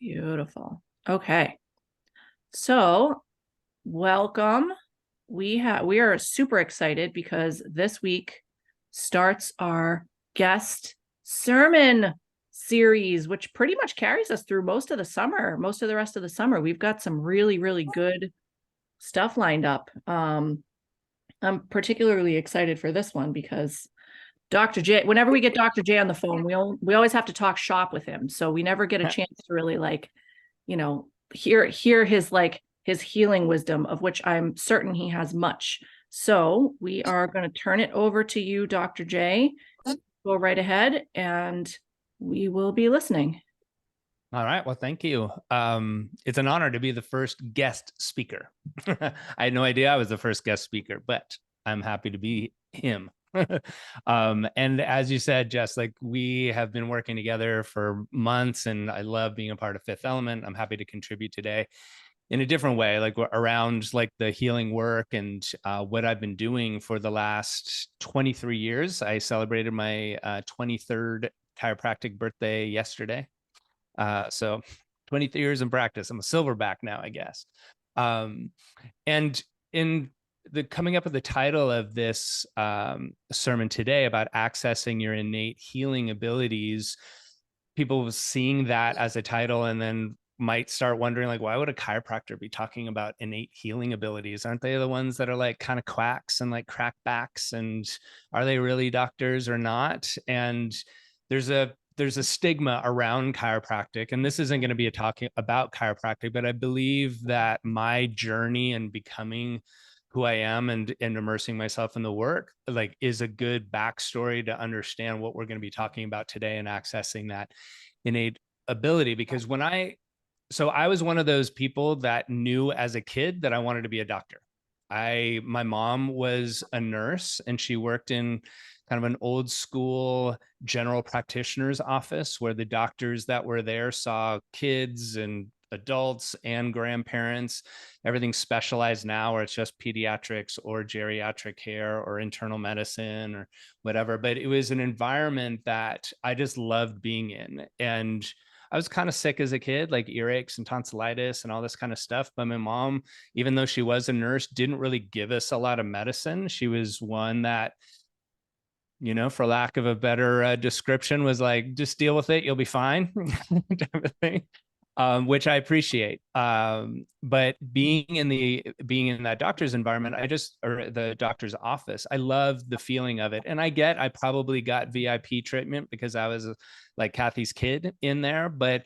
Beautiful. Okay. So, welcome. We are super excited because this week starts our guest sermon series, which pretty much carries us through most of the summer, most of the rest of the summer. We've got some really, really good stuff lined up. I'm particularly excited for this one because DrJay, whenever we get DrJay on the phone, we always have to talk shop with him. So we never get a chance to really hear his healing wisdom, of which I'm certain he has much. So we are going to turn it over to you, DrJay. Go right ahead and we will be listening. All right. Well, thank you. It's an honor to be the first guest speaker. I had no idea I was the first guest speaker, but I'm happy to be him. And as you said, Jess, like we have been working together for months and I love being a part of Fifth Element. I'm happy to contribute today in a different way, like around like the healing work and what I've been doing for the last 23 years. I celebrated my 23rd chiropractic birthday yesterday. So 23 years in practice. I'm a silverback now, I guess. And in the coming up with the title of this sermon today about accessing your innate healing abilities, people seeing that as a title and then might start wondering, like, why would a chiropractor be talking about innate healing abilities? Aren't they the ones that are like kind of quacks and like crackbacks? And are they really doctors or not? And there's a stigma around chiropractic, and this isn't going to be a talking about chiropractic, but I believe that my journey and becoming who I am and immersing myself in the work, like, is a good backstory to understand what we're going to be talking about today and accessing that innate ability. Because I was one of those people that knew as a kid that I wanted to be a doctor. My mom was a nurse and she worked in kind of an old school general practitioner's office where the doctors that were there saw kids and adults and grandparents. Everything's specialized now, or it's just pediatrics or geriatric care or internal medicine or whatever. But it was an environment that I just loved being in. And I was kind of sick as a kid, like earaches and tonsillitis and all this kind of stuff. But my mom, even though she was a nurse, didn't really give us a lot of medicine. She was one that, for lack of a better description, was like, just deal with it, you'll be fine, type of thing, which I appreciate. But being in that doctor's environment, or the doctor's office, I love the feeling of it. And I probably got VIP treatment because I was like Kathy's kid in there, but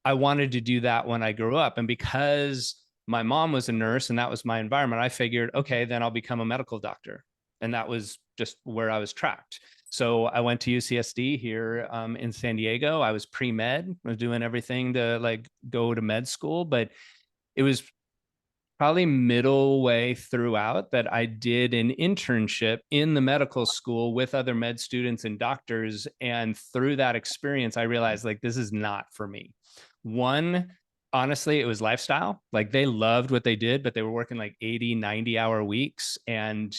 I wanted to do that when I grew up. And because my mom was a nurse and that was my environment, I figured, okay, then I'll become a medical doctor. And that was just where I was tracked. So I went to UCSD here in San Diego. I was pre-med. I was doing everything to like go to med school, but it was probably middle way throughout that I did an internship in the medical school with other med students and doctors. And through that experience, I realized, like, this is not for me. One, honestly, it was lifestyle. Like, they loved what they did, but they were working like 80, 90-hour weeks. And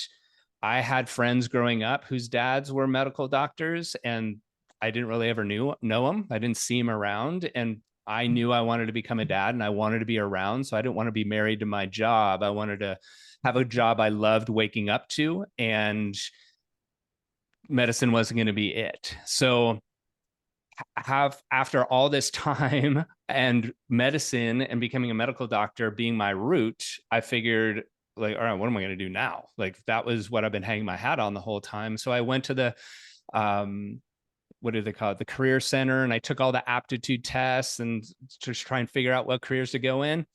I had friends growing up whose dads were medical doctors, and I didn't really ever know them. I didn't see them around. And I knew I wanted to become a dad and I wanted to be around. So I didn't want to be married to my job. I wanted to have a job I loved waking up to, and medicine wasn't going to be it. So after all this time and medicine and becoming a medical doctor being my route, I figured, like, all right, what am I going to do now? Like, that was what I've been hanging my hat on the whole time. So I went to the what do they call it? The career center. And I took all the aptitude tests and just try and figure out what careers to go in.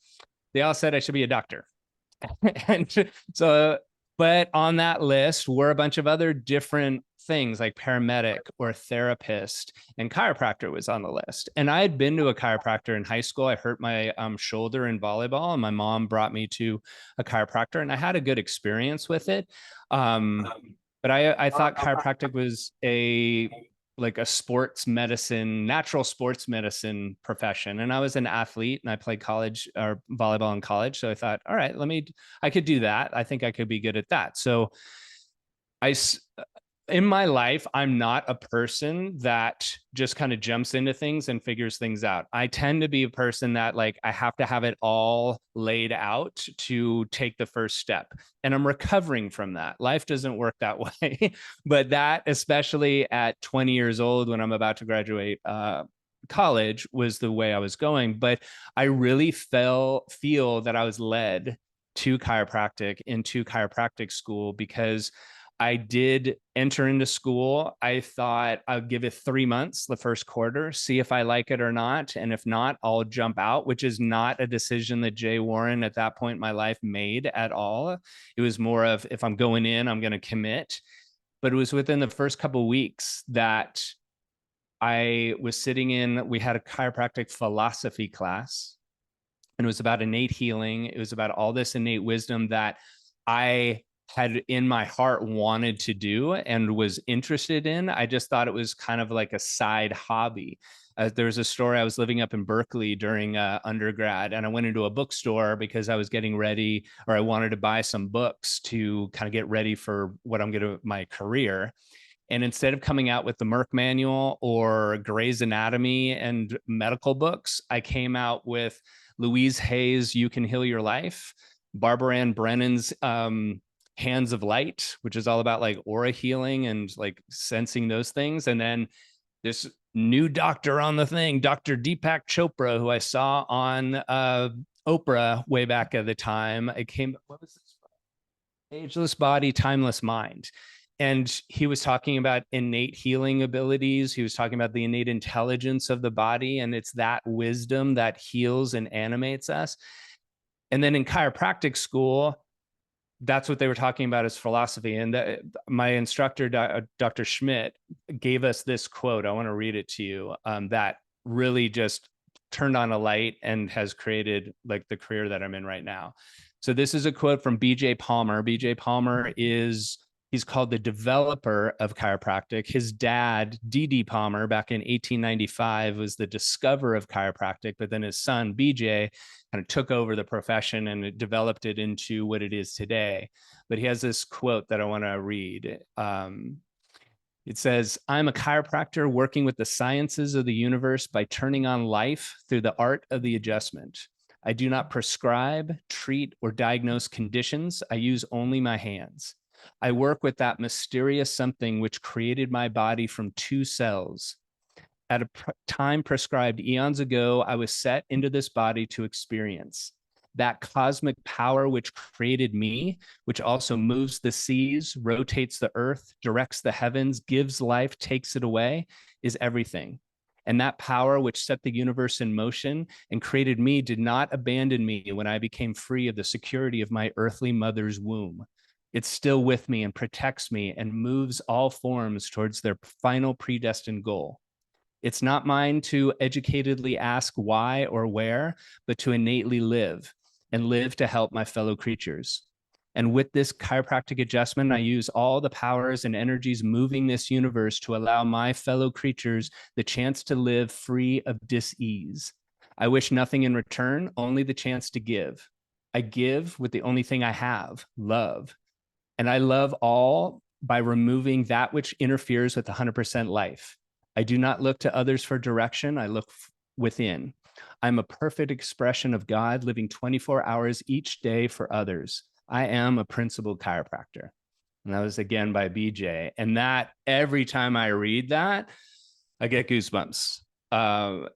They all said I should be a doctor. And so, but on that list were a bunch of other different things like paramedic or therapist, and chiropractor was on the list. And I had been to a chiropractor in high school. I hurt my shoulder in volleyball, and my mom brought me to a chiropractor, and I had a good experience with it. But I thought chiropractic was a sports medicine, natural sports medicine profession. And I was an athlete and I played college or volleyball in college. So I thought, all right, I could do that. I think I could be good at that. So I in my life, I'm not a person that just kind of jumps into things and figures things out. I tend to be a person that like I have to have it all laid out to take the first step. And I'm recovering from that. Life doesn't work that way. But that, especially at 20 years old, when I'm about to graduate college, was the way I was going. But I really feel that I was led to chiropractic, into chiropractic school, because I did enter into school. I thought I'll give it 3 months, the first quarter, see if I like it or not. And if not, I'll jump out, which is not a decision that Jay Warren at that point in my life made at all. It was more of, if I'm going in, I'm going to commit. But it was within the first couple of weeks that I was sitting in, we had a chiropractic philosophy class, and it was about innate healing. It was about all this innate wisdom that I had in my heart wanted to do and was interested in. I just thought it was kind of like a side hobby. There was a story. I was living up in Berkeley during undergrad, and I went into a bookstore because I was getting ready, or I wanted to buy some books to kind of get ready for what I'm going to, my career. And instead of coming out with the Merck manual or Gray's Anatomy and medical books, I came out with Louise Hay's You Can Heal Your Life, Barbara Ann Brennan's Hands of Light, which is all about like aura healing and like sensing those things. And then this new doctor on the thing, Dr. Deepak Chopra, who I saw on Oprah way back at the time. It came, what was this? Ageless Body, Timeless Mind. And he was talking about innate healing abilities. He was talking about the innate intelligence of the body. And it's that wisdom that heals and animates us. And then in chiropractic school, that's what they were talking about as philosophy. And my instructor, Dr. Schmidt, gave us this quote. I want to read it to you, that really just turned on a light and has created like the career that I'm in right now. So this is a quote from B.J. Palmer. B.J. Palmer he's called the developer of chiropractic. His dad, D.D. Palmer, back in 1895, was the discoverer of chiropractic, but then his son, B.J., kind of took over the profession and it developed it into what it is today. But he has this quote that I want to read. It says, "I'm a chiropractor working with the sciences of the universe by turning on life through the art of the adjustment. I do not prescribe, treat, or diagnose conditions. I use only my hands. I work with that mysterious something which created my body from two cells. At a time prescribed eons ago, I was set into this body to experience. That cosmic power which created me, which also moves the seas, rotates the earth, directs the heavens, gives life, takes it away, is everything. And that power which set the universe in motion and created me did not abandon me when I became free of the security of my earthly mother's womb. It's still with me and protects me and moves all forms towards their final predestined goal. It's not mine to educatedly ask why or where, but to innately live and live to help my fellow creatures. And with this chiropractic adjustment, I use all the powers and energies moving this universe to allow my fellow creatures the chance to live free of dis-ease. I wish nothing in return, only the chance to give. I give with the only thing I have, love. And I love all by removing that which interferes with 100% life. I do not look to others for direction. I look within. I'm a perfect expression of God living 24 hours each day for others. I am a principled chiropractor." And that was again by BJ. And that every time I read that, I get goosebumps.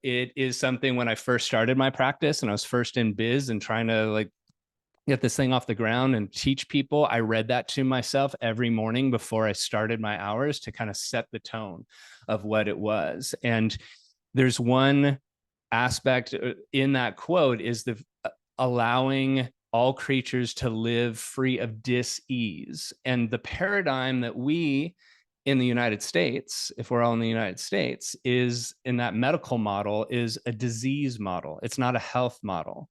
It is something when I first started my practice and I was first in biz and trying to like get this thing off the ground and teach people, I read that to myself every morning before I started my hours to kind of set the tone of what it was. And there's one aspect in that quote is the allowing all creatures to live free of dis-ease. And the paradigm that we in the United States, if we're all in the United States, is in that medical model is a disease model. It's not a health model.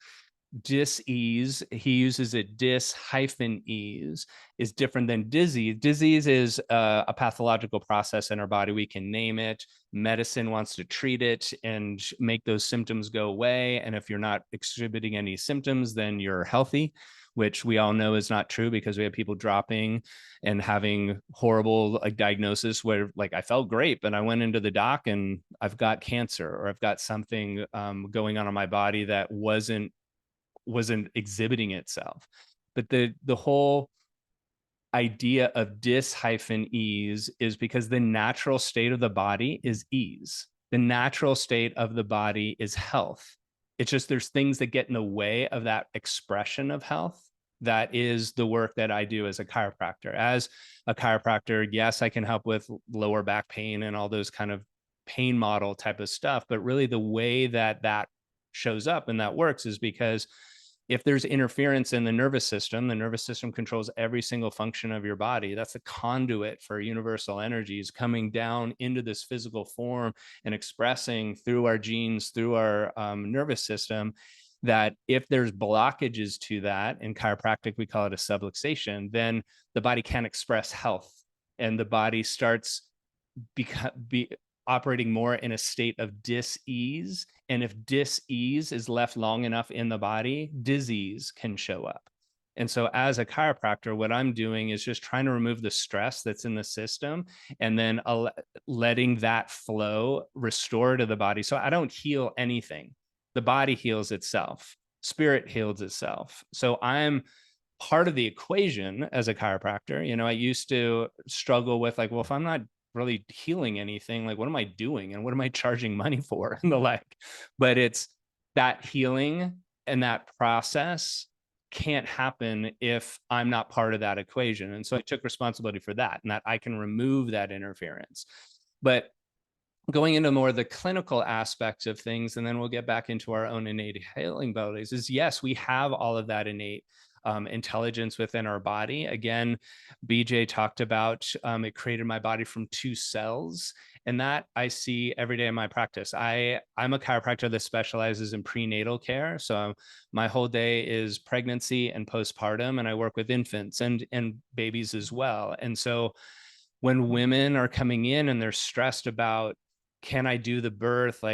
dis-ease, he uses it dis-ease, is different than disease. Disease is a pathological process in our body. We can name it. Medicine wants to treat it and make those symptoms go away. And if you're not exhibiting any symptoms, then you're healthy, which we all know is not true, because we have people dropping and having horrible diagnosis where I felt great, but I went into the doc and I've got cancer, or I've got something going on in my body that wasn't exhibiting itself. But the whole idea of dis-ease is because the natural state of the body is ease. The natural state of the body is health. It's just there's things that get in the way of that expression of health. That is the work that I do as a chiropractor. As a chiropractor, yes, I can help with lower back pain and all those kind of pain model type of stuff. But really the way that that shows up and that works is because if there's interference in the nervous system controls every single function of your body. That's a conduit for universal energies coming down into this physical form and expressing through our genes, through our nervous system. That if there's blockages to that, in chiropractic, we call it a subluxation, then the body can't express health, and the body starts operating more in a state of dis-ease. And if dis-ease is left long enough in the body, disease can show up. And so as a chiropractor, what I'm doing is just trying to remove the stress that's in the system, and then letting that flow restore to the body. So I don't heal anything. The body heals itself. Spirit heals itself. So I'm part of the equation as a chiropractor. I used to struggle with well, if I'm not really healing anything, what am I doing and what am I charging money for and the like. But it's that healing and that process can't happen if I'm not part of that equation. And so I took responsibility for that, and that I can remove that interference. But going into more of the clinical aspects of things, and then we'll get back into our own innate healing abilities, is yes, we have all of that innate intelligence within our body. Again, BJ talked about it created my body from 2 cells, and that I see every day in my practice. I'm a chiropractor that specializes in prenatal care, so my whole day is pregnancy and postpartum, and I work with infants and babies as well. And so when women are coming in and they're stressed about, can I do the birth?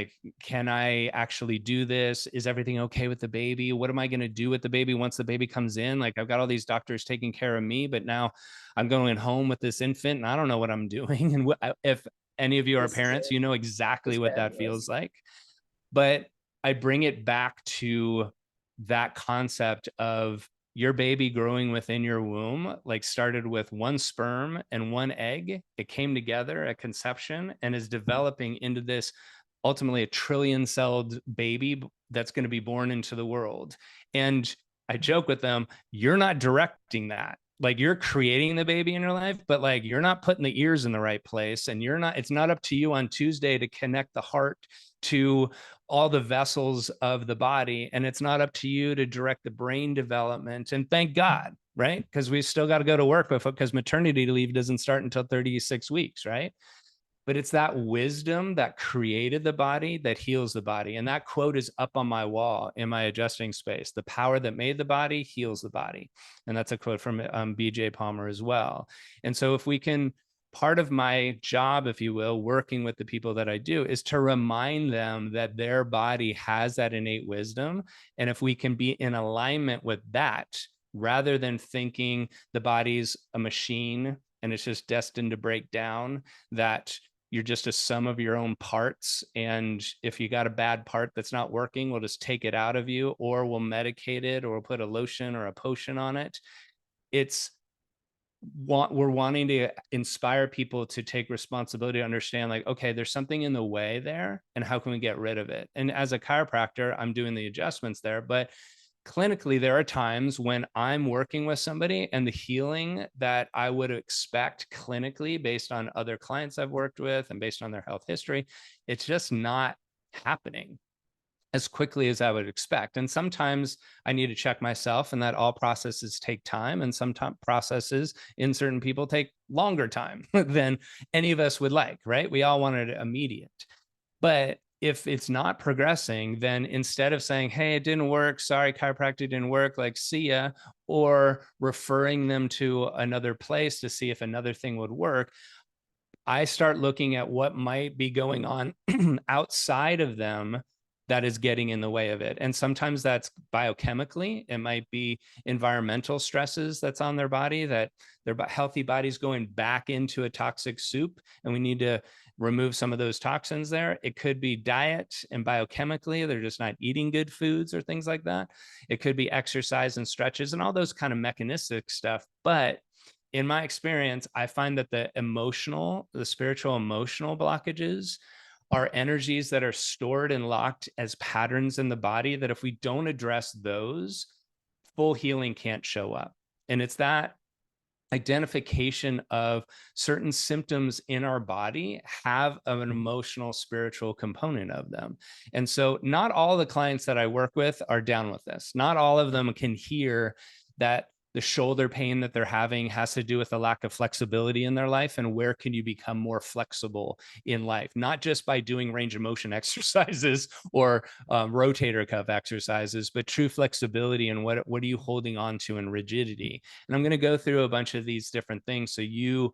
Can I actually do this? Is everything okay with the baby? What am I going to do with the baby once the baby comes in? I've got all these doctors taking care of me, but now I'm going home with this infant and I don't know what I'm doing. And if any of you are parents, you know exactly what that feels like. But I bring it back to that concept of your baby growing within your womb, started with 1 sperm and 1 egg. It came together at conception and is developing into this ultimately a 1 trillion-celled baby that's going to be born into the world. And I joke with them, you're not directing that. You're creating the baby in your life, but you're not putting the ears in the right place, and it's not up to you on Tuesday to connect the heart to all the vessels of the body. And it's not up to you to direct the brain development. And thank God, right? Because we still got to go to work because maternity leave doesn't start until 36 weeks, right? But it's that wisdom that created the body that heals the body. And that quote is up on my wall in my adjusting space. The power that made the body heals the body. And that's a quote from BJ Palmer as well. And so if we can, part of my job, if you will, working with the people that I do, is to remind them that their body has that innate wisdom. And if we can be in alignment with that, rather than thinking the body's a machine and it's just destined to break down, that you're just a sum of your own parts. And if you got a bad part that's not working, we'll just take it out of you, or we'll medicate it, or we'll put a lotion or a potion on it. We're wanting to inspire people to take responsibility, to understand okay, there's something in the way there, and how can we get rid of it? And as a chiropractor, I'm doing the adjustments there, but clinically, there are times when I'm working with somebody and the healing that I would expect clinically based on other clients I've worked with and based on their health history, it's just not happening as quickly as I would expect. And sometimes I need to check myself, and that all processes take time. And sometimes processes in certain people take longer time than any of us would like, right? We all want it immediate. But if it's not progressing, then instead of saying, hey, it didn't work, sorry, chiropractic didn't work, like, see ya, or referring them to another place to see if another thing would work, I start looking at what might be going on outside of them that is getting in the way of it. And sometimes that's biochemically, it might be environmental stresses that's on their body, that their healthy body's going back into a toxic soup, and we need to remove some of those toxins there. It could be diet and biochemically, they're just not eating good foods or things like that. It could be exercise and stretches and all those kind of mechanistic stuff. But in my experience, I find that the spiritual emotional blockages are energies that are stored and locked as patterns in the body that if we don't address those, full healing can't show up. And it's that identification of certain symptoms in our body have an emotional spiritual component of them. And so not all the clients that I work with are down with this. Not all of them can hear that the shoulder pain that they're having has to do with a lack of flexibility in their life, and where can you become more flexible in life, not just by doing range of motion exercises or rotator cuff exercises, but true flexibility and what are you holding on to in rigidity. And I'm going to go through a bunch of these different things so you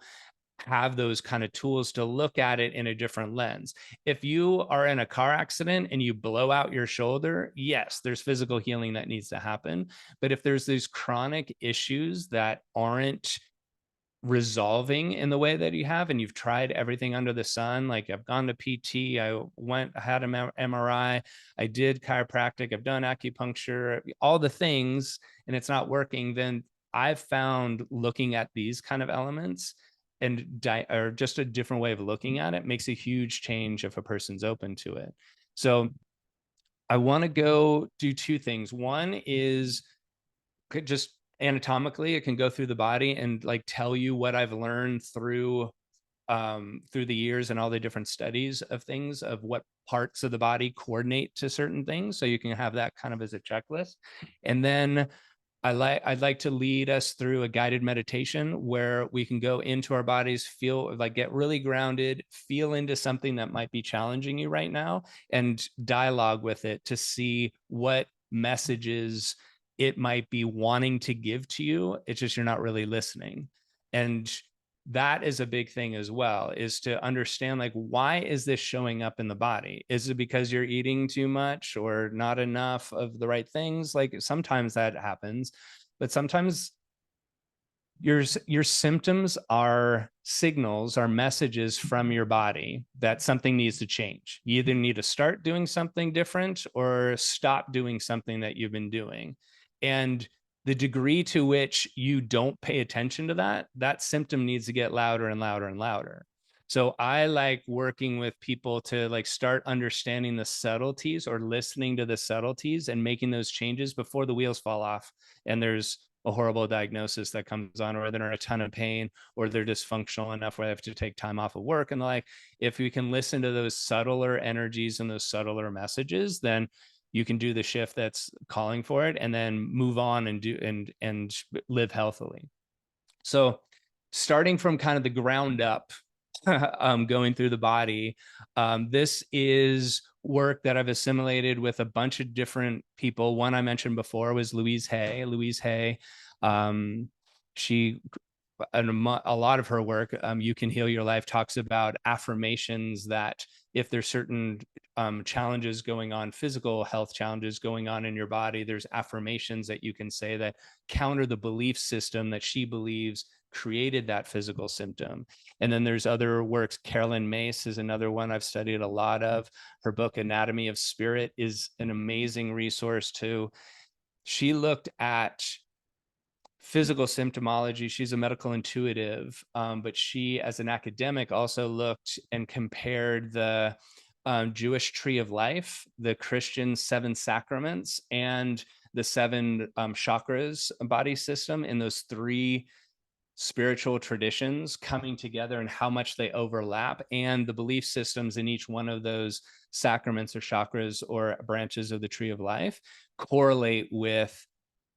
have those kind of tools to look at it in a different lens. If you are in a car accident and you blow out your shoulder, yes, there's physical healing that needs to happen. But if there's these chronic issues that aren't resolving in the way that you have, and you've tried everything under the sun, like I've gone to PT, I had an MRI, I did chiropractic, I've done acupuncture, all the things, and it's not working, then I've found looking at these kind of elements or just a different way of looking at it makes a huge change if a person's open to it. So I want to go do two things. One is just anatomically, it can go through the body and like tell you what I've learned through the years and all the different studies of things, of what parts of the body coordinate to certain things, so you can have that kind of as a checklist. And then I'd like to lead us through a guided meditation where we can go into our bodies, feel like, get really grounded, feel into something that might be challenging you right now, and dialogue with it to see what messages it might be wanting to give to you. It's just you're not really listening. And that is a big thing as well, is to understand, like, why is this showing up in the body? Is it because you're eating too much or not enough of the right things? Like, sometimes that happens, but sometimes your symptoms are signals, are messages from your body that something needs to change. You either need to start doing something different or stop doing something that you've been doing. And the degree to which you don't pay attention to that symptom needs to get louder and louder and louder. So I like working with people to like start understanding the subtleties or listening to the subtleties and making those changes before the wheels fall off and there's a horrible diagnosis that comes on, or they're in a ton of pain, or they're dysfunctional enough where they have to take time off of work. And like, if we can listen to those subtler energies and those subtler messages, then you can do the shift that's calling for it and then move on and do and live healthily. So starting from kind of the ground up, going through the body, this is work that I've assimilated with a bunch of different people. One I mentioned before was Louise Hay. Louise Hay, she and a lot of her work, You Can Heal Your Life, talks about affirmations that if there's certain challenges going on, physical health challenges going on in your body, there's affirmations that you can say that counter the belief system that she believes created that physical symptom. And then there's other works. Carolyn Mace is another one I've studied a lot of. Her book, Anatomy of Spirit, is an amazing resource too. She looked at physical symptomology. She's a medical intuitive, but she, as an academic, also looked and compared the Jewish tree of life, the Christian 7 sacraments, and the 7 chakras body system in those 3 spiritual traditions coming together and how much they overlap, and the belief systems in each one of those sacraments or chakras or branches of the tree of life correlate with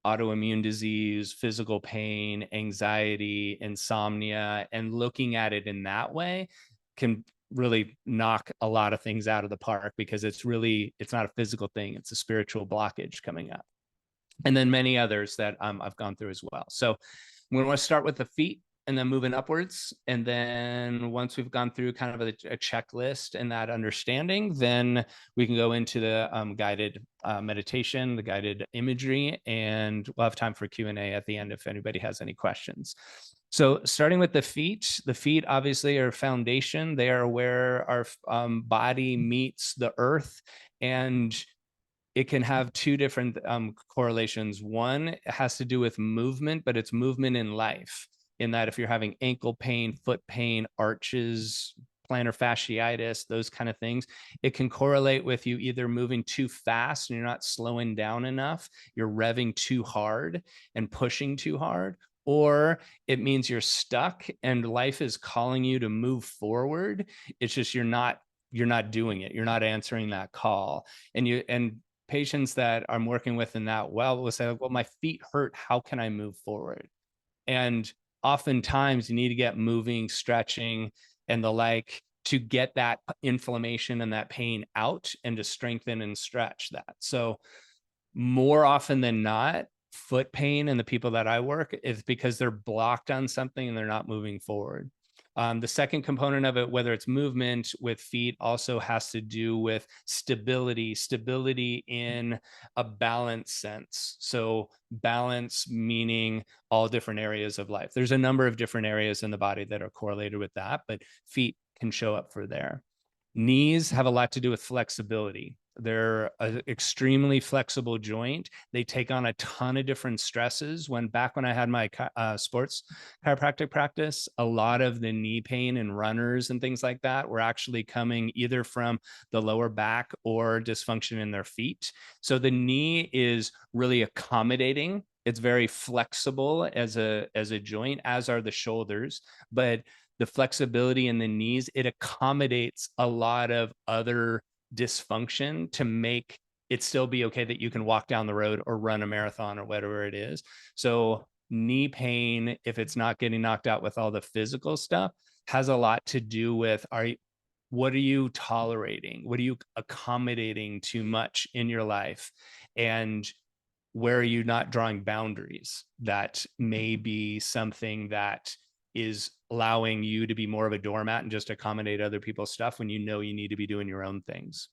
autoimmune disease, physical pain, anxiety, insomnia, and looking at it in that way can really knock a lot of things out of the park, because it's not a physical thing. It's a spiritual blockage coming up. And then many others that I've gone through as well. So we want to start with the feet and then moving upwards. And then once we've gone through kind of a checklist and that understanding, then we can go into the guided meditation, the guided imagery, and we'll have time for Q&A at the end if anybody has any questions. So starting with the feet obviously are foundation. They are where our body meets the earth, and it can have two different correlations. One has to do with movement, but it's movement in life, in that if you're having ankle pain, foot pain, arches, plantar fasciitis, those kind of things, it can correlate with you either moving too fast and you're not slowing down enough, you're revving too hard and pushing too hard, or it means you're stuck and life is calling you to move forward. It's just you're not doing it. You're not answering that call. And patients that I'm working with in that will say, well, my feet hurt. How can I move forward? And oftentimes you need to get moving, stretching, and the like to get that inflammation and that pain out and to strengthen and stretch that. So more often than not, foot pain in the people that I work is because they're blocked on something and they're not moving forward. The second component of it, whether it's movement with feet, also has to do with stability in a balance sense. So balance meaning all different areas of life. There's a number of different areas in the body that are correlated with that, but feet can show up for there. Knees have a lot to do with flexibility. They're an extremely flexible joint. They take on a ton of different stresses. Back when I had my sports chiropractic practice, a lot of the knee pain and runners and things like that were actually coming either from the lower back or dysfunction in their feet. So the knee is really accommodating. It's very flexible as a joint, as are the shoulders, but the flexibility in the knees, it accommodates a lot of other dysfunction to make it still be okay that you can walk down the road or run a marathon or whatever it is. So knee pain, if it's not getting knocked out with all the physical stuff, has a lot to do with what are you tolerating? What are you accommodating too much in your life? And where are you not drawing boundaries? That may be something that is allowing you to be more of a doormat and just accommodate other people's stuff when you know you need to be doing your own things.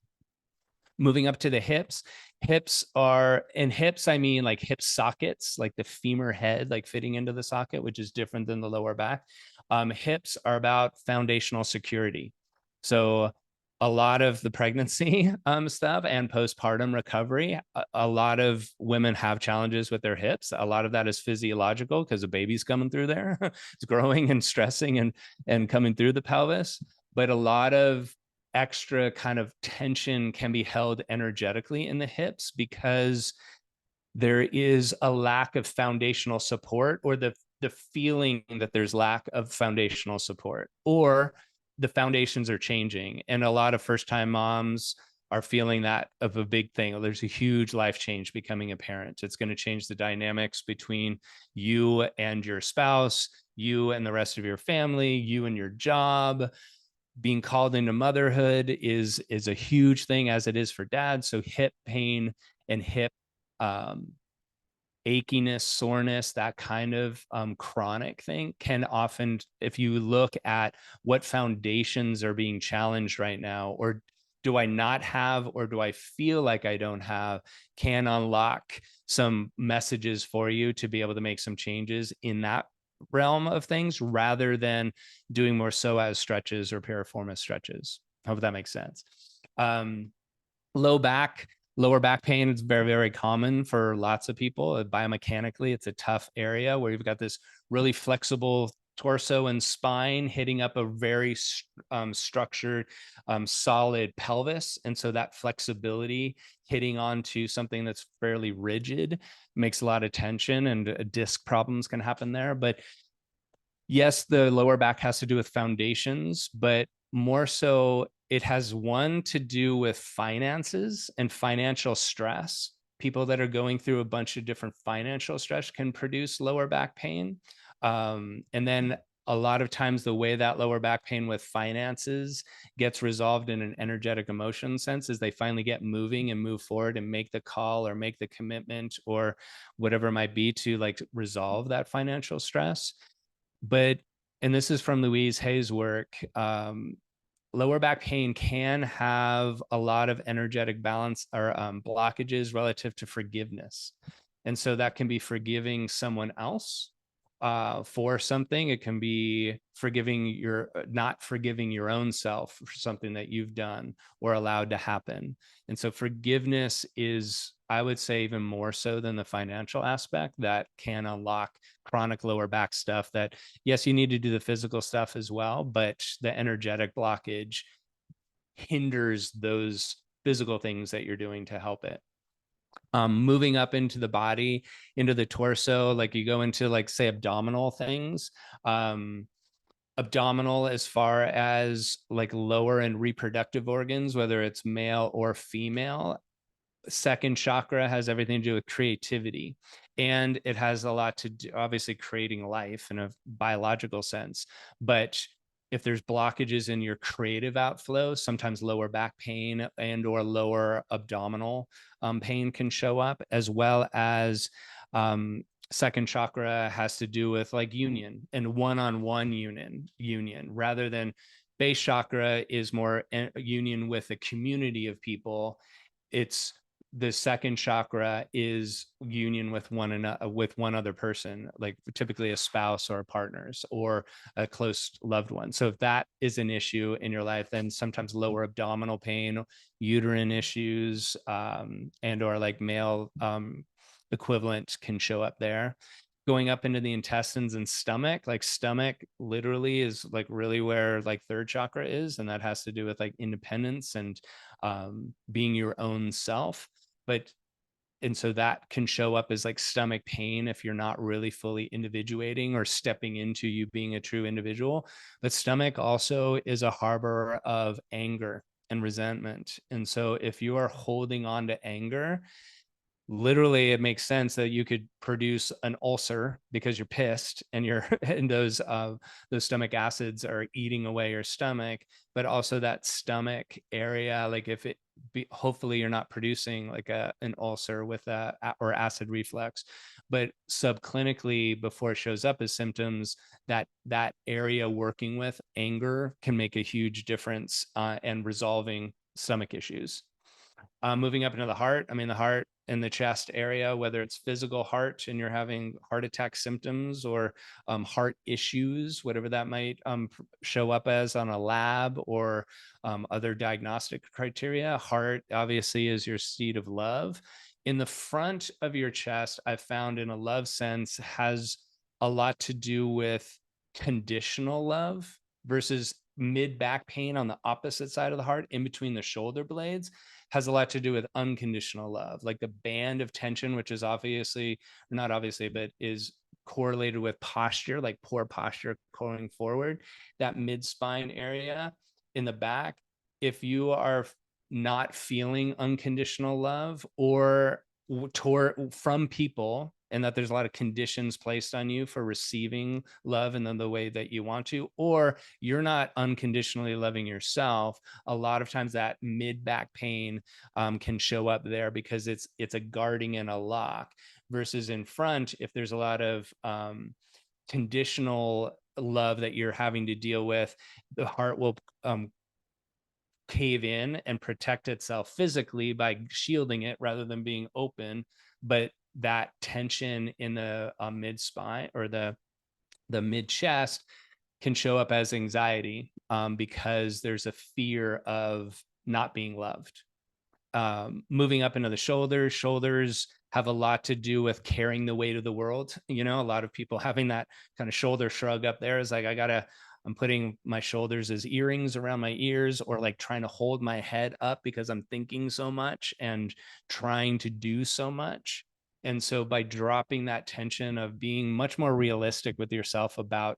Moving up to the hips. Hips, I mean like hip sockets, like the femur head, like fitting into the socket, which is different than the lower back. Hips are about foundational security. So a lot of the pregnancy stuff and postpartum recovery, a lot of women have challenges with their hips. A lot of that is physiological because a baby's coming through there. It's growing and stressing and coming through the pelvis. But a lot of extra kind of tension can be held energetically in the hips because there is a lack of foundational support, or the feeling that there's lack of foundational support, or the foundations are changing. And a lot of first-time moms are feeling that of a big thing. There's a huge life change becoming a parent. It's going to change the dynamics between you and your spouse, you and the rest of your family, you and your job. Being called into motherhood is a huge thing, as it is for dads. So hip pain and hip achiness, soreness, that kind of chronic thing can often, if you look at what foundations are being challenged right now, or do I not have, or do I feel like I don't have, can unlock some messages for you to be able to make some changes in that realm of things, rather than doing more psoas stretches or piriformis stretches. I hope that makes sense. Lower back pain is very, very common for lots of people. Biomechanically, it's a tough area where you've got this really flexible torso and spine hitting up a very structured, solid pelvis. And so that flexibility hitting onto something that's fairly rigid makes a lot of tension, and disc problems can happen there. But yes, the lower back has to do with foundations, but more so it has one to do with finances and financial stress. People that are going through a bunch of different financial stress can produce lower back pain. And then a lot of times the way that lower back pain with finances gets resolved in an energetic emotion sense is they finally get moving and move forward and make the call or make the commitment or whatever it might be to like resolve that financial stress. But, and this is from Louise Hay's work, lower back pain can have a lot of energetic balance or blockages relative to forgiveness. And so that can be forgiving someone else for something. It can be not forgiving your own self for something that you've done or allowed to happen. And so forgiveness is, I would say, even more so than the financial aspect that can unlock chronic lower back stuff that, yes, you need to do the physical stuff as well, but the energetic blockage hinders those physical things that you're doing to help it. Moving up into the body, into the torso, like you go into like say abdominal things, abdominal as far as like lower and reproductive organs, whether it's male or female. Second chakra has everything to do with creativity, and it has a lot to do, obviously, creating life in a biological sense. But if there's blockages in your creative outflow, sometimes lower back pain and or lower abdominal pain can show up, as well as second chakra has to do with like union and one-on-one union rather than base chakra is more union with a community of people. It's the second chakra is union with one other person, like typically a spouse or partners or a close loved one. So if that is an issue in your life, then sometimes lower abdominal pain, uterine issues, and or like male equivalent can show up there. Going up into the intestines and stomach, like stomach literally is like really where like third chakra is, and that has to do with like independence and being your own self. But and so that can show up as like stomach pain if you're not really fully individuating or stepping into you being a true individual. But stomach also is a harbor of anger and resentment. And so if you are holding on to anger, literally it makes sense that you could produce an ulcer because you're pissed and you're and those stomach acids are eating away your stomach. But also that stomach area, like if it be, hopefully you're not producing like an ulcer with a or acid reflux, but subclinically before it shows up as symptoms, that area working with anger can make a huge difference and resolving stomach issues. Moving up into the heart, I mean, the heart and the chest area, whether it's physical heart and you're having heart attack symptoms or heart issues, whatever that might show up as on a lab or other diagnostic criteria. Heart obviously is your seat of love. In the front of your chest, I've found in a love sense has a lot to do with conditional love versus mid back pain on the opposite side of the heart in between the shoulder blades has a lot to do with unconditional love, like the band of tension, which is obviously, not obviously, but is correlated with posture, like poor posture going forward. That mid spine area in the back, if you are not feeling unconditional love or from people, and that there's a lot of conditions placed on you for receiving love in the way that you want to, or you're not unconditionally loving yourself, a lot of times that mid back pain can show up there because it's a guarding and a lock. Versus in front, if there's a lot of conditional love that you're having to deal with, the heart will cave in and protect itself physically by shielding it rather than being open. But that tension in the mid spine or the mid chest can show up as anxiety because there's a fear of not being loved. Moving up into the shoulders have a lot to do with carrying the weight of the world. You know, a lot of people having that kind of shoulder shrug up there is like, I'm putting my shoulders as earrings around my ears, or like trying to hold my head up because I'm thinking so much and trying to do so much. And so by dropping that tension of being much more realistic with yourself about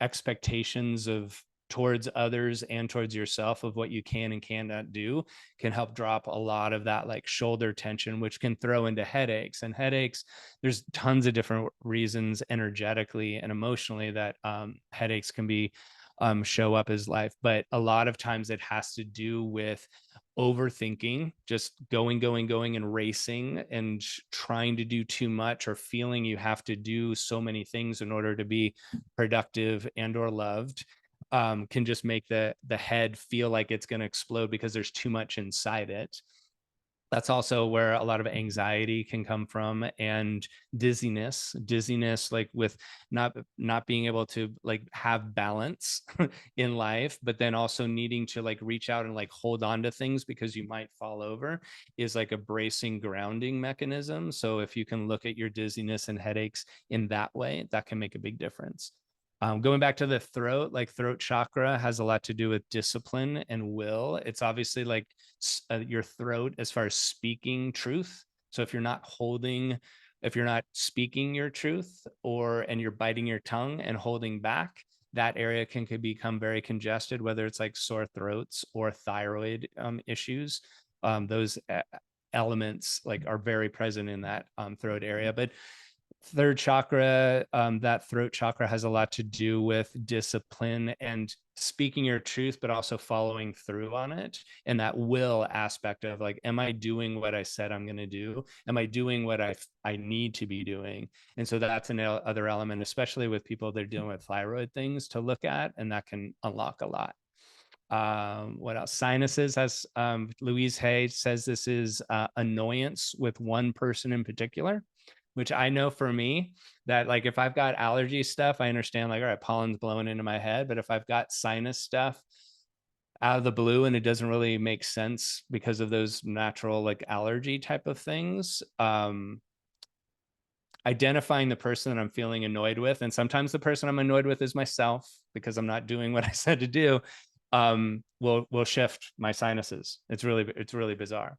expectations of towards others and towards yourself of what you can and cannot do can help drop a lot of that like shoulder tension, which can throw into headaches. And headaches, there's tons of different reasons energetically and emotionally that headaches can be show up as life, but a lot of times it has to do with overthinking, just going and racing and trying to do too much, or feeling you have to do so many things in order to be productive and or loved. Can just make the head feel like it's going to explode because there's too much inside it. That's also where a lot of anxiety can come from, and dizziness, like with not being able to like have balance in life, but then also needing to like reach out and like hold on to things because you might fall over, is like a bracing grounding mechanism. So if you can look at your dizziness and headaches in that way, that can make a big difference. Going back to the throat, like throat chakra has a lot to do with discipline and will. It's obviously like your throat as far as speaking truth. So if you're not speaking your truth, and you're biting your tongue and holding back, that area could become very congested, whether it's like sore throats or thyroid issues. Those elements like are very present in that throat area. But third chakra, that throat chakra has a lot to do with discipline and speaking your truth, but also following through on it. And that will aspect of like, am I doing what I said I'm going to do? Am I doing what I need to be doing? And so that's another element, especially with people that are dealing with thyroid things, to look at, and that can unlock a lot. What else? Sinuses has, Louise Hay says this is annoyance with one person in particular, which I know for me, that like if I've got allergy stuff, I understand like, all right, pollen's blowing into my head. But if I've got sinus stuff out of the blue and it doesn't really make sense because of those natural like allergy type of things, identifying the person that I'm feeling annoyed with, and sometimes the person I'm annoyed with is myself because I'm not doing what I said to do, will shift my sinuses. It's really bizarre.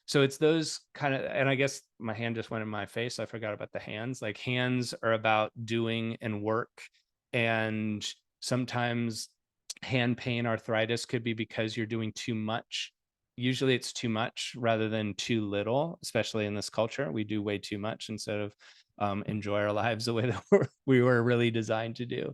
So it's those kind of, and I guess my hand just went in my face, so I forgot about the hands. Like hands are about doing and work, and sometimes hand pain, arthritis could be because you're doing too much. Usually it's too much rather than too little, especially in this culture. We do way too much instead of enjoy our lives the way that we were really designed to do.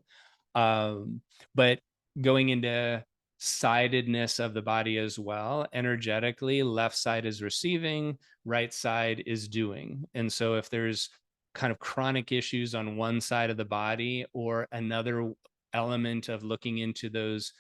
But going into sidedness of the body as well, energetically, left side is receiving, right side is doing. And so if there's kind of chronic issues on one side of the body, or another element of looking into those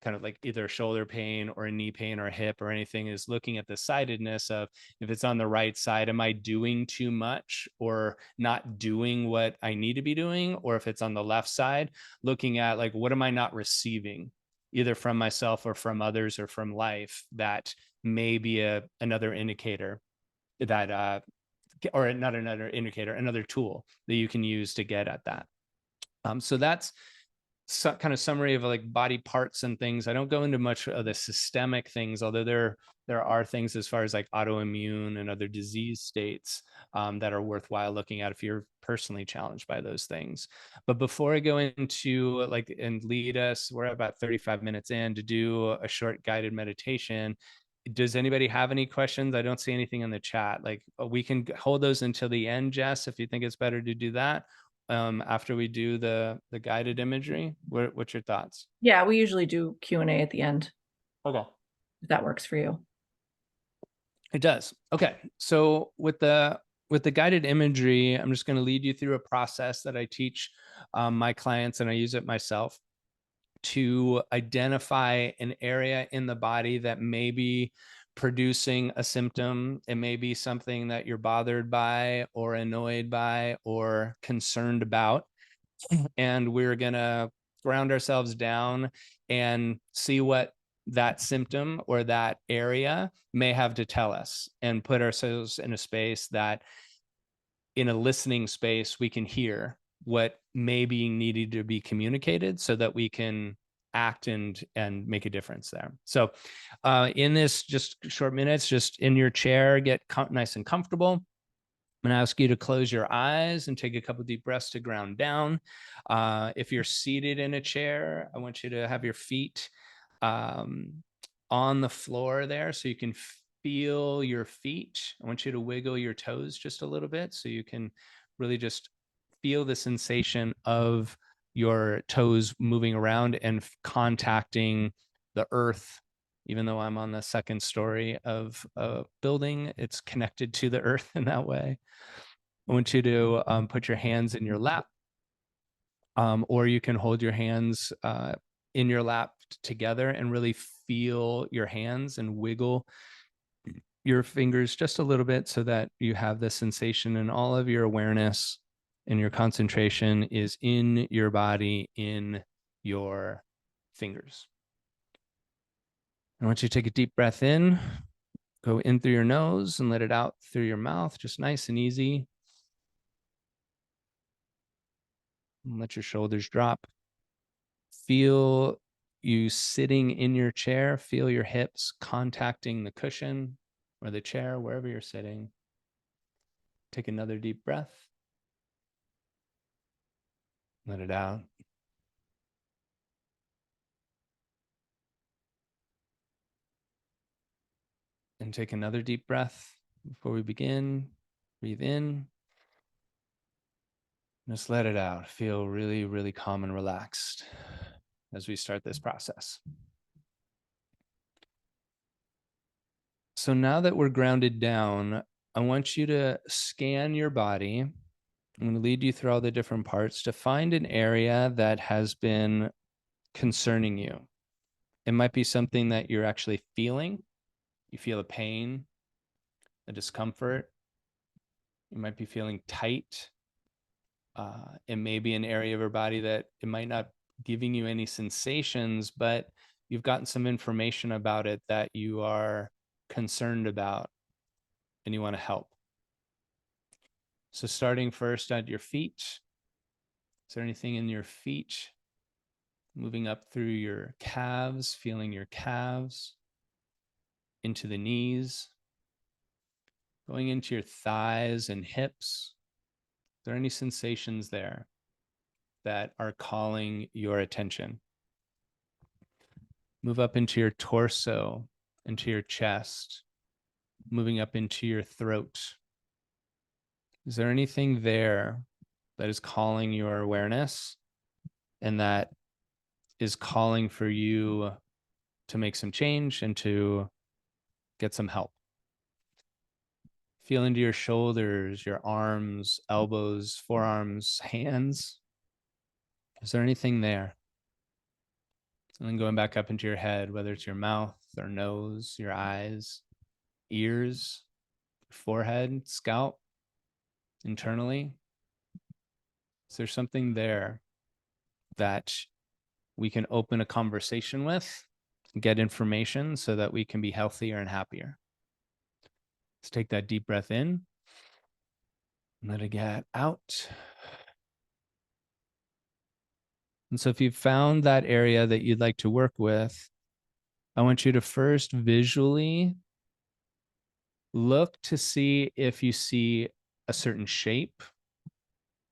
kind of like either shoulder pain or a knee pain or a hip or anything, is looking at the sidedness of, if it's on the right side, am I doing too much or not doing what I need to be doing? Or if it's on the left side, looking at like, what am I not receiving, either from myself or from others or from life, that may be another indicator that, or not another indicator, another tool that you can use to get at that. So that's kind of summary of like body parts and things. I don't go into much of the systemic things, although there are things as far as like autoimmune and other disease states that are worthwhile looking at if you're personally challenged by those things. But before I go into like and lead us, we're about 35 minutes in to do a short guided meditation. Does anybody have any questions? I don't see anything in the chat. Like we can hold those until the end, Jess, if you think it's better to do that after we do the guided imagery. What's your thoughts? Yeah, we usually do Q&A at the end. Okay. If that works for you. It does. Okay. So with the guided imagery, I'm just going to lead you through a process that I teach my clients, and I use it myself, to identify an area in the body that may be producing a symptom. It may be something that you're bothered by or annoyed by or concerned about. And we're going to ground ourselves down and see what that symptom or that area may have to tell us, and put ourselves in a space that, in a listening space, we can hear what may be needed to be communicated so that we can act and make a difference there. So in this just short minutes, just in your chair, get nice and comfortable. I'm going to ask you to close your eyes and take a couple deep breaths to ground down. If you're seated in a chair, I want you to have your feet on the floor there so you can feel your feet. I want you to wiggle your toes just a little bit so you can really just feel the sensation of your toes moving around and contacting the earth. Even though I'm on the second story of a building, it's connected to the earth in that way. I want you to put your hands in your lap, or you can hold your hands in your lap together and really feel your hands and wiggle your fingers just a little bit so that you have the sensation, and all of your awareness and your concentration is in your body, in your fingers. I want you to take a deep breath in, go in through your nose and let it out through your mouth, just nice and easy. And let your shoulders drop. Feel you sitting in your chair, feel your hips contacting the cushion or the chair, wherever you're sitting. Take another deep breath. Let it out. And take another deep breath before we begin. Breathe in. Just let it out. Feel really, really calm and relaxed as we start this process. So now that we're grounded down, I want you to scan your body. I'm going to lead you through all the different parts to find an area that has been concerning you. It might be something that you're actually feeling. You feel a pain, a discomfort. You might be feeling tight. It may be an area of your body that it might not giving you any sensations, but you've gotten some information about it that you are concerned about and you want to help. So starting first at your feet. Is there anything in your feet? Moving up through your calves, feeling your calves, into the knees, going into your thighs and hips. Is there any sensations there that are calling your attention? Move up into your torso, into your chest, moving up into your throat. Is there anything there that is calling your awareness and that is calling for you to make some change and to get some help? Feel into your shoulders, your arms, elbows, forearms, hands. Is there anything there? And then going back up into your head, whether it's your mouth or nose, your eyes, ears, forehead, scalp, internally. Is there something there that we can open a conversation with, get information so that we can be healthier and happier? Let's take that deep breath in. Let it get out. And so if you've found that area that you'd like to work with, I want you to first visually look to see if you see a certain shape,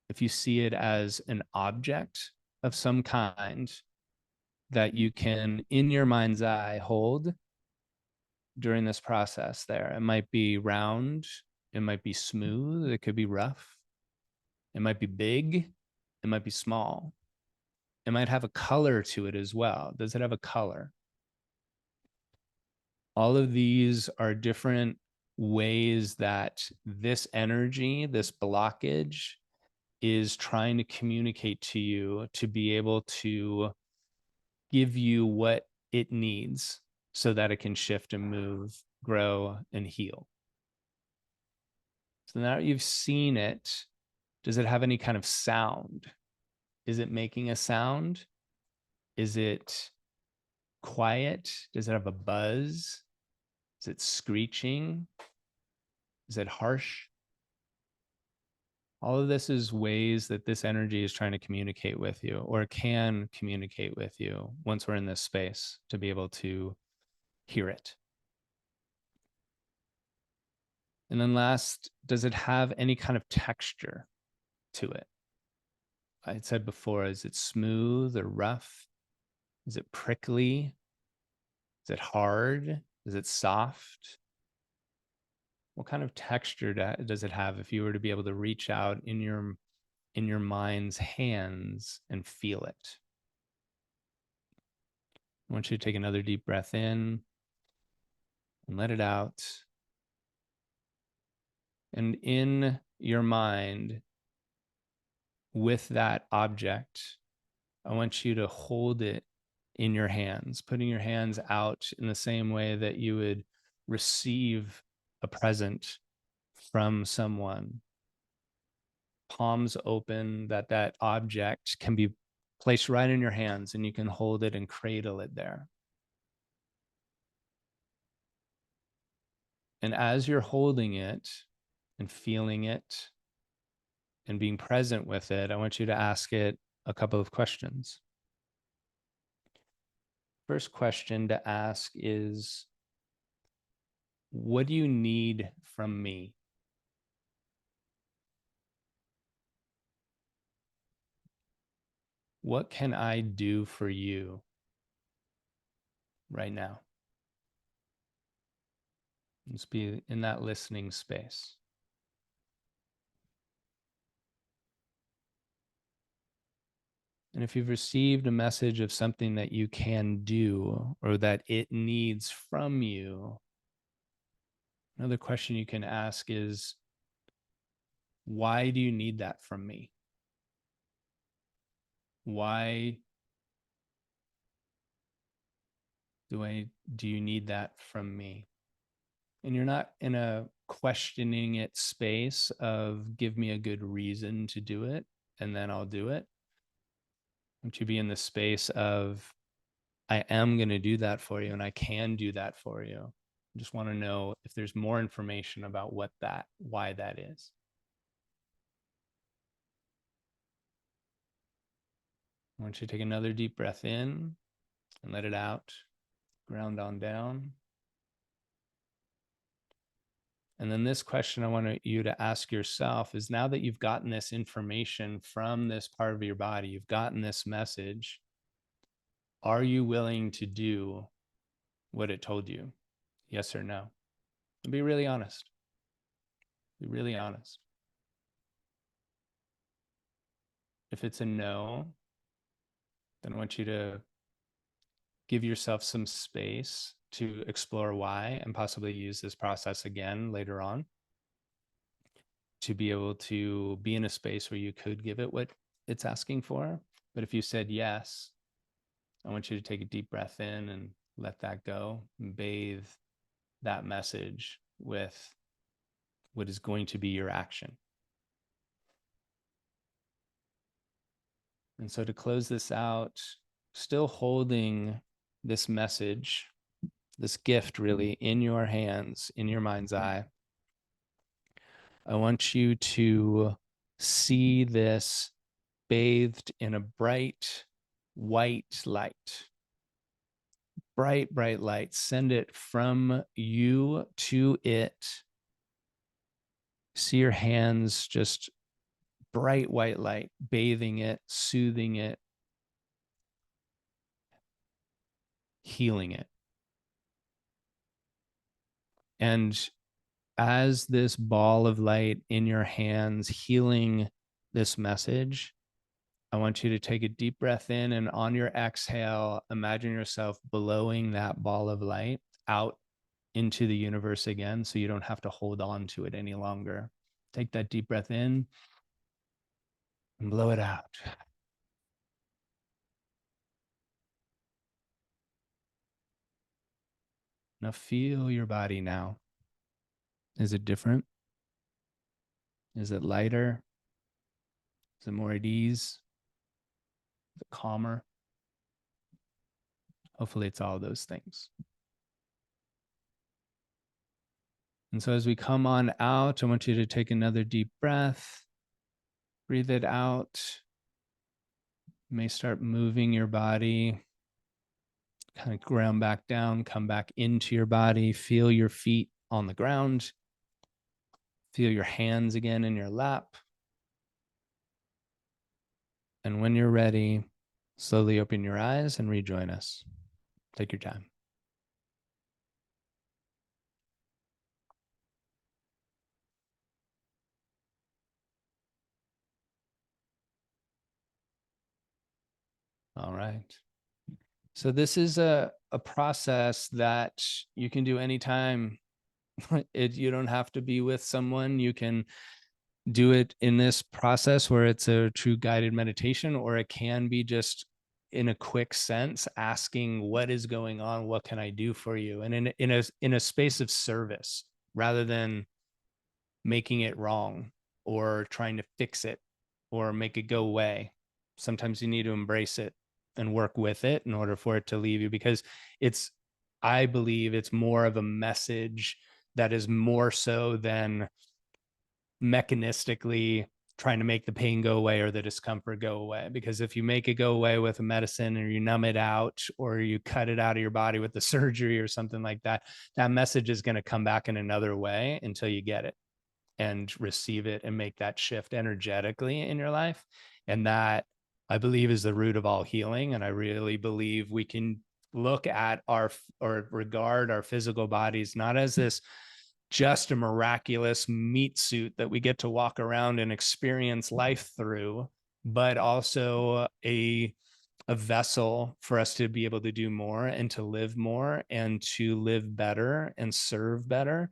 if you see it as an object of some kind that you can, in your mind's eye, hold during this process there. It might be round, it might be smooth, it could be rough, it might be big, it might be small. It might have a color to it as well. Does it have a color? All of these are different ways that this energy, this blockage, is trying to communicate to you to be able to give you what it needs so that it can shift and move, grow, and heal. So now that you've seen it, does it have any kind of sound? Is it making a sound? Is it quiet? Does it have a buzz? Is it screeching? Is it harsh? All of this is ways that this energy is trying to communicate with you, or can communicate with you once we're in this space to be able to hear it. And then last, does it have any kind of texture to it? I had said before, is it smooth or rough? Is it prickly? Is it hard? Is it soft? What kind of texture does it have if you were to be able to reach out in your mind's hands and feel it? I want you to take another deep breath in and let it out. And in your mind, with that object, I want you to hold it in your hands, putting your hands out in the same way that you would receive a present from someone. Palms open, that object can be placed right in your hands and you can hold it and cradle it there. And as you're holding it and feeling it and being present with it, I want you to ask it a couple of questions. First question to ask is, what do you need from me? What can I do for you right now? Let's be in that listening space. And if you've received a message of something that you can do or that it needs from you, another question you can ask is, why do you need that from me? Why do you need that from me? And you're not in a questioning it space of give me a good reason to do it and then I'll do it. Want you to be in the space of I am going to do that for you and I can do that for you. I just want to know if there's more information about why that is. I want you to take another deep breath in and let it out. Ground on down. And then this question I want you to ask yourself is, now that you've gotten this information from this part of your body, you've gotten this message, are you willing to do what it told you? Yes or no? And be really honest. Be really honest. If it's a no, then I want you to give yourself some space to explore why and possibly use this process again later on to be able to be in a space where you could give it what it's asking for. But if you said yes, I want you to take a deep breath in and let that go and bathe that message with what is going to be your action. And so to close this out, still holding this message, this gift really in your hands, in your mind's eye, I want you to see this bathed in a bright white light. Bright, bright light. Send it from you to it. See your hands, just bright white light, bathing it, soothing it, healing it. And as this ball of light in your hands healing this message, I want you to take a deep breath in, and on your exhale, imagine yourself blowing that ball of light out into the universe again, so you don't have to hold on to it any longer. Take that deep breath in and blow it out. Now feel your body now. Is it different? Is it lighter? Is it more at ease? Is it calmer? Hopefully it's all those things. And so as we come on out, I want you to take another deep breath. Breathe it out. You may start moving your body. Kind of ground back down, come back into your body. Feel your feet on the ground. Feel your hands again in your lap. And when you're ready, slowly open your eyes and rejoin us. Take your time. All right. So this is a process that you can do anytime. You don't have to be with someone. You can do it in this process where it's a true guided meditation, or it can be just in a quick sense, asking what is going on, what can I do for you, and in a space of service rather than making it wrong or trying to fix it or make it go away. Sometimes you need to embrace it and work with it in order for it to leave you, because I believe it's more of a message that is more so than mechanistically trying to make the pain go away or the discomfort go away. Because if you make it go away with a medicine, or you numb it out, or you cut it out of your body with the surgery or something like that, that message is going to come back in another way until you get it and receive it and make that shift energetically in your life. And that, I believe, is the root of all healing. And I really believe we can look at or regard our physical bodies not as this just a miraculous meat suit that we get to walk around and experience life through, but also a vessel for us to be able to do more and to live more and to live better and serve better,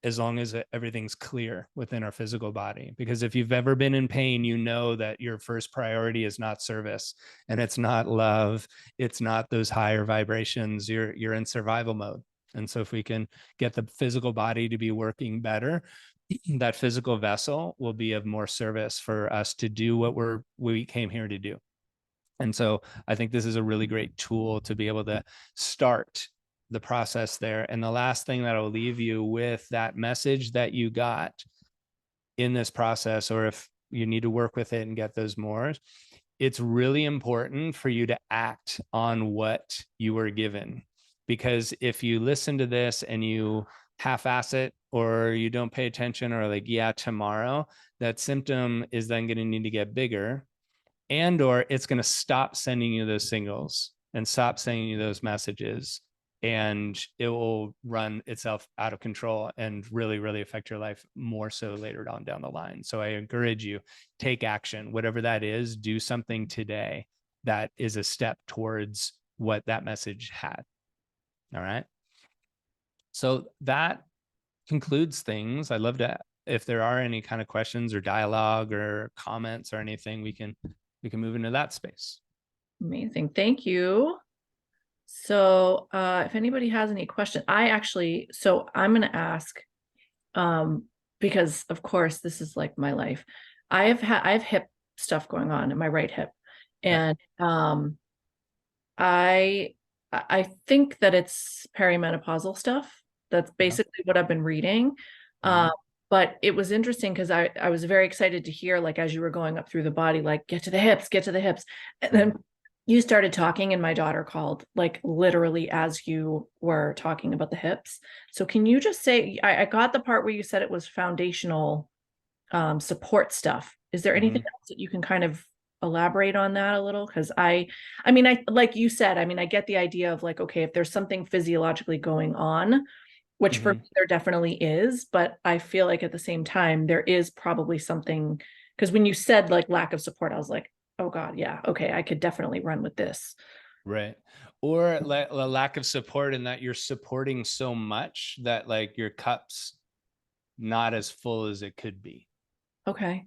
as long as everything's clear within our physical body. Because if you've ever been in pain, you know that your first priority is not service, and it's not love. It's not those higher vibrations. You're in survival mode. And so if we can get the physical body to be working better, that physical vessel will be of more service for us to do what we came here to do. And so I think this is a really great tool to be able to start the process there. And the last thing that I'll leave you with, that message that you got in this process, or if you need to work with it and get those more, it's really important for you to act on what you were given. Because if you listen to this and you half-ass it, or you don't pay attention, or like, yeah, tomorrow, that symptom is then going to need to get bigger, and or it's going to stop sending you those signals and stop sending you those messages, and it will run itself out of control and really, really affect your life more so later on down the line. So I encourage you, take action, whatever that is. Do something today that is a step towards what that message had. All right. So that concludes things. I'd love to, if there are any kind of questions or dialogue or comments or anything, we can move into that space. Amazing. Thank you. So if anybody has any questions, so I'm going to ask, because of course this is like my life. I have hip stuff going on in my right hip. And I think that it's perimenopausal stuff. That's basically what I've been reading. But it was interesting because I was very excited to hear, like, as you were going up through the body, like, get to the hips. And then you started talking, and my daughter called, like, literally as you were talking about the hips. So can you just say, I got the part where you said it was foundational support stuff. Is there anything else that you can kind of elaborate on that a little? Because I mean, like you said, I mean, I get the idea of, like, okay, if there's something physiologically going on, which for me there definitely is, but I feel like at the same time there is probably something, because when you said like lack of support, I was like, oh God, yeah, okay, I could definitely run with this. Right. Or a lack of support in that you're supporting so much that, like, your cup's not as full as it could be. Okay.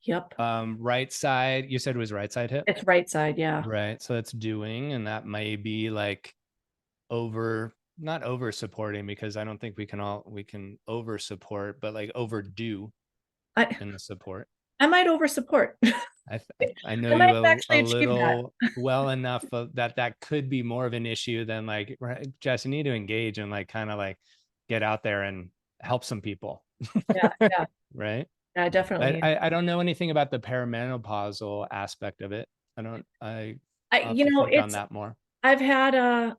Yep. Right side, you said it was right side hip? It's right side, yeah. Right. So that's doing, and that may be like not over supporting, because I don't think we can over support, but like overdo in the support. I might over support. I know I might you actually a achieve that. little well enough that could be more of an issue than, like, right, Jess, you need to engage and, like, kind of like get out there and help some people. Yeah. Right. Yeah, definitely. I don't know anything about the perimenopausal aspect of it. I'll have to think on that more. I've had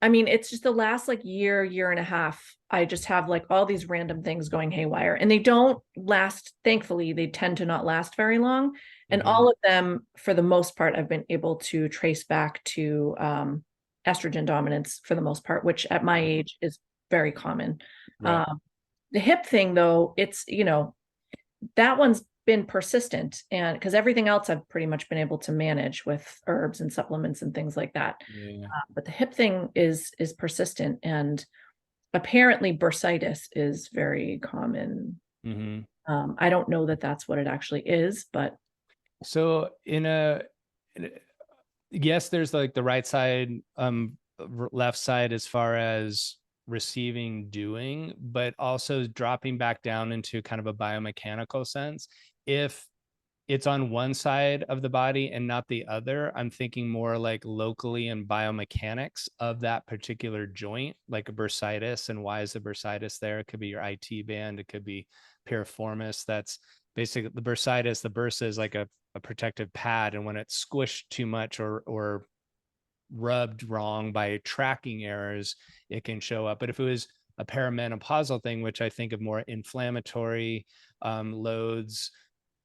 I mean, it's just the last like year and a half, I just have like all these random things going haywire, and they don't last. Thankfully, they tend to not last very long. And Mm-hmm. all of them, for the most part, I've been able to trace back to estrogen dominance for the most part, which at my age is very common. Right. Um, the hip thing, though, it's, that one's been persistent, and because everything else I've pretty much been able to manage with herbs and supplements and things like that. Yeah. But the hip thing is persistent, and apparently bursitis is very common. Mm-hmm. I don't know that that's what it actually is, but So yes, there's like the right side, left side as far as receiving, doing, but also dropping back down into kind of a biomechanical sense. If it's on one side of the body and not the other, I'm thinking more like locally and biomechanics of that particular joint, like a bursitis. And why is the bursitis there? It could be your IT band, it could be piriformis. That's basically the bursitis. The bursa is like a protective pad, and when it's squished too much or rubbed wrong by tracking errors, it can show up. But if it was a perimenopausal thing, which I think of more inflammatory loads,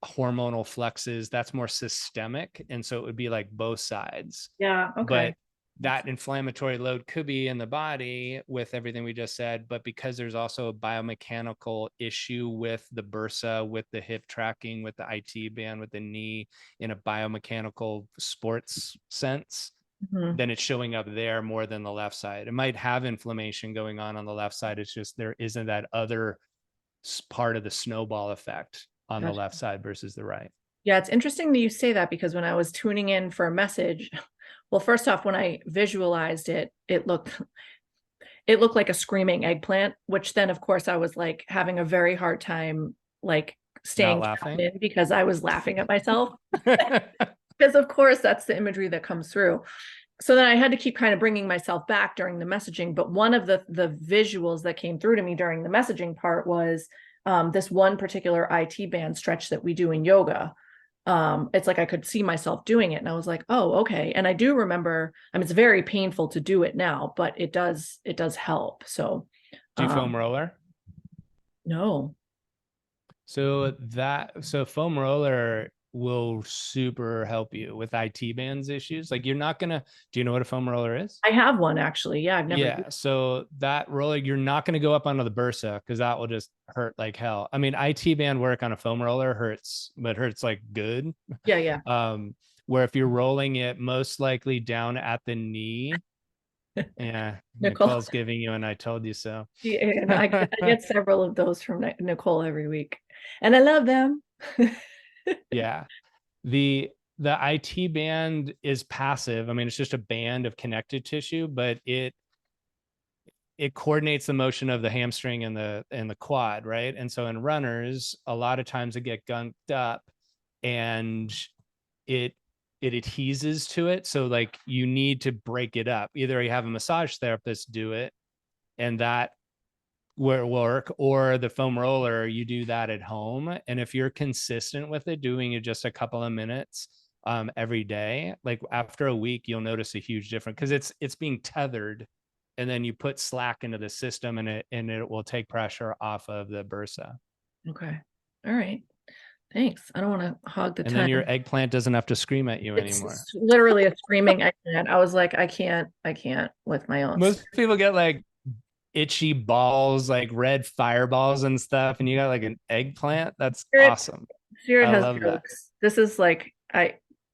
hormonal fluxes, that's more systemic. And so it would be like both sides. yeah, okay. But that inflammatory load could be in the body with everything we just said, but because there's also a biomechanical issue with the bursa, with the hip tracking, with the IT band, with the knee in a biomechanical sports sense, Mhm. then it's showing up there more than the left side. It might have inflammation going on the left side. It's just there isn't that other part of the snowball effect on the Gotcha. left side versus the right. Yeah, it's interesting that you say that, because when I was tuning in for a message, well, first off, when I visualized it, it looked like a screaming eggplant, which then of course I was like having a very hard time like Not staying tapped laughing. in, because I was laughing at myself. Because of course that's the imagery that comes through. So then I had to keep kind of bringing myself back during the messaging. But one of the visuals that came through to me during the messaging part was this one particular IT band stretch that we do in yoga. It's like I could see myself doing it, and I was like, oh, okay. And I do remember, I mean, it's very painful to do it now, but it does help. So Do you foam roller? no. So foam roller will super help you with IT bands issues. Like you're not gonna, do you know what a foam roller is? I have one actually. Yeah, I've never Yeah. So that roller, you're not going to go up onto the bursa because that will just hurt like hell. I mean, IT band work on a foam roller hurts, but hurts like good. yeah, yeah. Where if you're rolling it most likely down at the knee, yeah, Nicole. Nicole's giving you an I told you so. Yeah, and I get several of those from Nicole every week, and I love them. Yeah. The IT band is passive. I mean, it's just a band of connected tissue, but it coordinates the motion of the hamstring and the quad, right? And so in runners, a lot of times it get gunked up and it adheses to it. So like you need to break it up. Either you have a massage therapist do it and that will work, or the foam roller, you do that at home. And if you're consistent with it, doing it just a couple of minutes every day, like after a week, you'll notice a huge difference because it's being tethered, and then you put slack into the system, and it will take pressure off of the bursa. Okay. All right. Thanks. I don't want to hog the And then time. your eggplant doesn't have to scream at you anymore. It's literally a screaming eggplant. I was like, I can't with my own. Most people get like itchy balls, like red fireballs and stuff, and you got like an eggplant. That's Spirit, awesome. Spirit I has love that. jokes. This is like,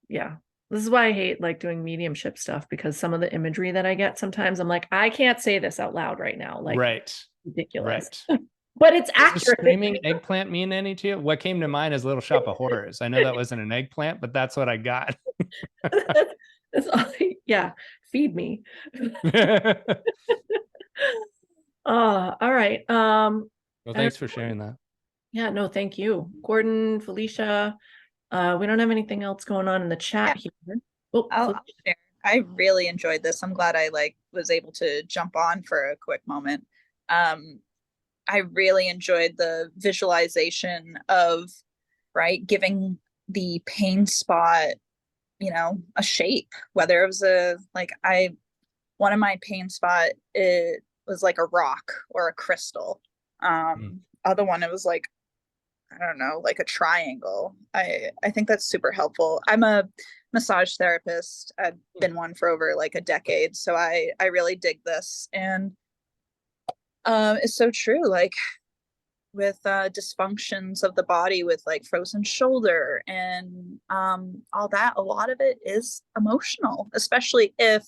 yeah. This is why I hate like doing mediumship stuff, because some of the imagery that I get sometimes I'm like, I can't say this out loud right now. Like, Right. ridiculous. Right. But it's Does a accurate. screaming eggplant mean any to you? What came to mind is Little Shop of Horrors. I know that wasn't an eggplant, but that's what I got. That's all, yeah. Feed me. All right. Well, I don't, thanks for sharing that. yeah, no, thank you. Gordon, Felicia. We don't have anything else going on in the Yeah, chat here. Oh, I'll share. I really enjoyed this. I'm glad I was able to jump on for a quick moment. I really enjoyed the visualization of, right, giving the pain spot, a shape, whether it was one of my pain spot, it was like a rock or a crystal. Other one, it was like, I don't know, like a triangle. I think that's super helpful. I'm a massage therapist. I've been one for over like a decade, so I really dig this. And it's so true. Like with dysfunctions of the body, with like frozen shoulder and all that, a lot of it is emotional, especially if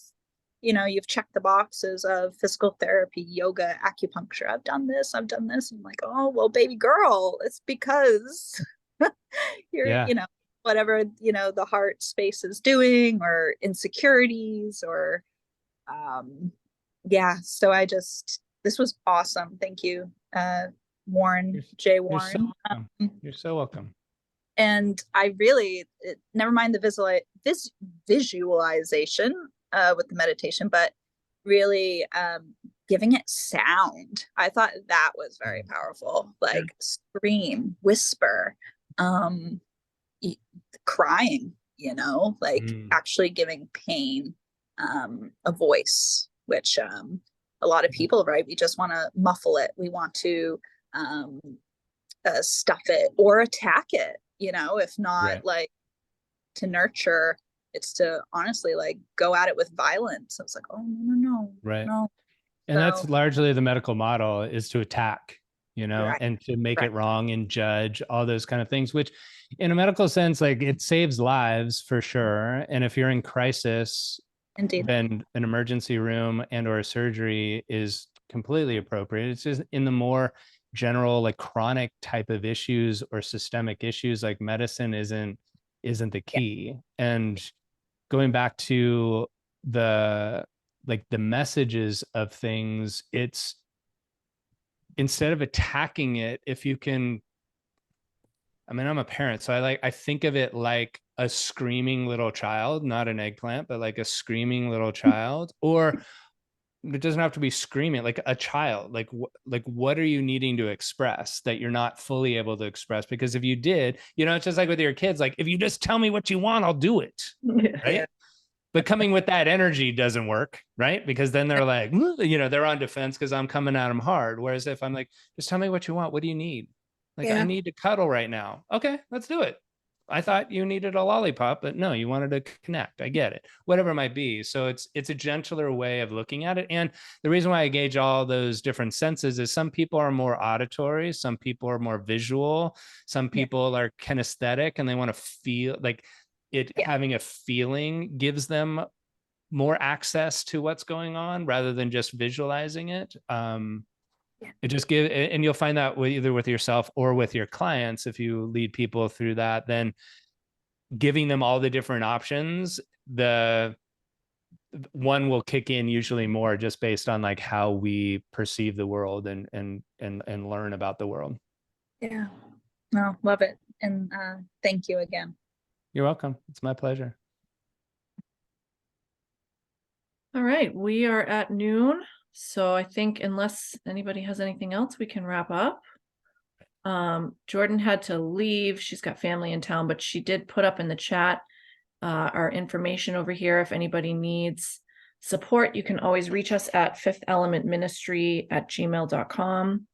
you've checked the boxes of physical therapy, yoga, acupuncture. I've done this. I'm like, oh well, baby girl, it's because you're whatever the heart space is doing, or insecurities, or so this was awesome. Thank you, Warren, Jay Warren. You're so welcome. And I really, never mind the visualization with the meditation, but really giving it sound. I thought that was very powerful. Like scream, whisper, crying, like actually giving pain a voice, which a lot of people, right? We just want to muffle it. We want to stuff it or attack it, if not like to nurture, it's to honestly like go at it with violence. I was like, oh no. And that's largely the medical model, is to attack, and to make it wrong and judge, all those kind of things, which in a medical sense, like it saves lives for sure. And if you're in crisis, indeed, then an emergency room and or a surgery is completely appropriate. It's just in the more general, like chronic type of issues or systemic issues, like medicine isn't the key. And going back to the messages of things, it's instead of attacking it, if you can, I mean, I'm a parent, so I think of it like a screaming little child, not an eggplant, but like a screaming little child. Or it doesn't have to be screaming, like a child. Like what are you needing to express that you're not fully able to express? Because if you did, it's just like with your kids, like if you just tell me what you want, I'll do it. Right. But coming with that energy doesn't work, right? Because then they're like, they're on defense because I'm coming at them hard. Whereas if I'm like, just tell me what you want. What do you need? Like, I need to cuddle right now. Okay, let's do it. I thought you needed a lollipop, but no, you wanted to connect. I get it. Whatever it might be. So it's a gentler way of looking at it. And the reason why I gauge all those different senses is some people are more auditory, some people are more visual, some people are kinesthetic, and they want to feel like it. Having a feeling gives them more access to what's going on rather than just visualizing it. It just and you'll find that either with yourself or with your clients, if you lead people through that, then giving them all the different options, the one will kick in usually more just based on like how we perceive the world and learn about the world. Yeah. No, love it. And thank you again. You're welcome. It's my pleasure. All right. We are at noon. So I think unless anybody has anything else, we can wrap up. Jordan had to leave. She's got family in town, but she did put up in the chat our information over here. If anybody needs support, you can always reach us at fifthelementministry@gmail.com.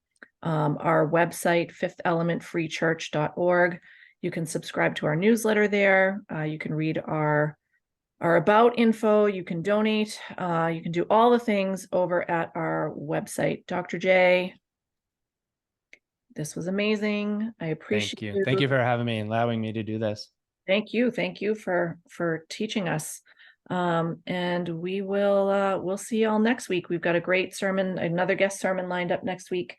Our website, fifthelementfreechurch.org. You can subscribe to our newsletter there. You can read our about info. You can donate. You can do all the things over at our website. Dr. J, this was amazing. I appreciate you. Thank you for having me and allowing me to do this. Thank you. Thank you for teaching us. And we will we'll see you all next week. We've got a great sermon, another guest sermon lined up next week.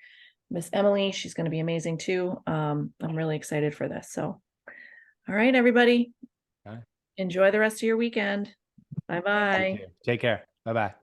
Miss Emily, she's going to be amazing too. I'm really excited for this. So, all right, everybody. Enjoy the rest of your weekend. Bye-bye. Take care. Bye-bye.